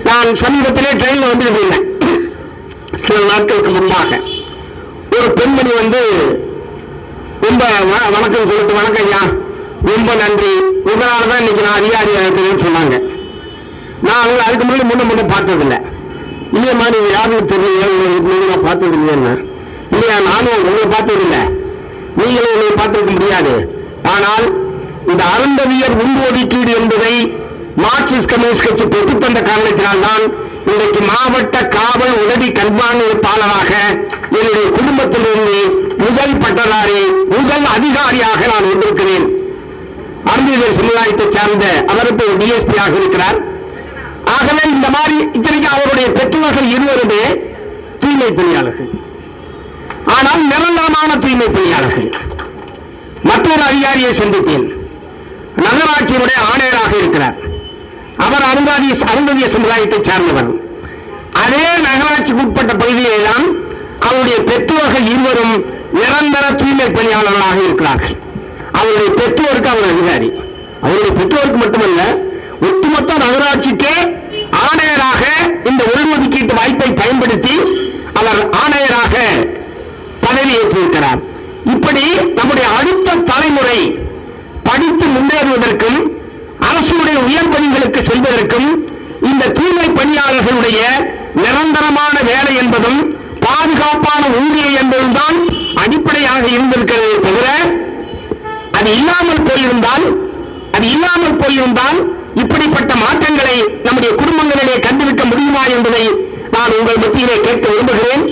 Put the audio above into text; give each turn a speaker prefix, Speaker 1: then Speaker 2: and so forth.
Speaker 1: நான் சமீபத்திலே ட்ரெயின்ல வந்து இருந்தேன். சில நாட்களுக்கு முன்பாக ஒரு பெண்மணி வந்து ரொம்ப வணக்கம் சொல்லிட்டு, வணக்கம் ஐயா, ரொம்ப நன்றி, உங்களாலதான் இன்னைக்கு நான் அதிகாரியா இருக்கிறேன்னு சொன்னாங்க. நான் அவங்க அதுக்கு முன்ன பார்த்ததில்லை. இல்லையம்மா நீங்க யாருன்னு தெரியல, நான் பார்த்தது இல்லையா? இல்லையா, நானும் உங்களை பார்த்ததில்லை, நீங்களும் உங்களை பார்த்திருக்க முடியாது. ஆனால் இந்த அருந்ததியர் உள்ஒதுக்கீடு என்பதை மார்க்சிஸ்ட் கம்யூனிஸ்ட் கட்சி பெற்றுத்தந்த காரணத்தினால்தான் இன்றைக்கு மாவட்ட காவல் உதவி கண்காணிப்பாளராக என்னுடைய குடும்பத்திலிருந்து முதல் பட்டதாரி, முதல் அதிகாரியாக நான் வந்திருக்கிறேன். அருந்ததியர் சமுதாயத்தை சார்ந்த அவர் இப்போ டிஎஸ்பி ஆக இருக்கிறார். ஆகவே இந்த மாதிரி இத்தனைக்கு அவருடைய பெற்றோர்கள் இருவருமே தூய்மை பணியாளர்கள், ஆனால் நிரந்தரமான தூய்மை பணியாளர்கள். மற்றொரு அதிகாரியை சந்தித்தேன், நகராட்சியினுடைய ஆணையராக இருக்கிறார். அவர் அருந்ததிய சமுதாயத்தை சார்ந்தவர். அதே நகராட்சிக்கு உட்பட்ட பகுதியிலே தான் அவருடைய பெற்றோர்கள் இருவரும் நிரந்தர தூய்மை பணியாளர்களாக இருக்கிறார்கள். அவருடைய பெற்றோருக்கு அவர் அதிகாரி. அவருடைய பெற்றோருக்கு மட்டுமல்ல, ஒட்டுமொத்த நகராட்சிக்கே ஆணையராக இந்த உள்ஒதுக்கீட்டு வாய்ப்பை பயன்படுத்தி அவர் ஆணையராக பதவியேற்றிருக்கிறார். இப்படி நம்முடைய அடுத்த தலைமுறை படித்து முன்னேறுவதற்கும் அரசுடைய உயர் பணிகளுக்கு செல்வதற்கும் இந்த தூய்மை பணியாளர்களுடைய நிரந்தரமான வேலை என்பதும் பாதுகாப்பான ஊதியம் என்பதும் தான் அடிப்படையாக இருந்திருக்கிறதே தவிர, அது இல்லாமல் போயிருந்தால் இப்படிப்பட்ட மாற்றங்களை நம்முடைய குடும்பங்களிலே கண்டிருக்க முடியுமா என்பதை நான் உங்கள் மத்தியிலே கேட்க விரும்புகிறேன்.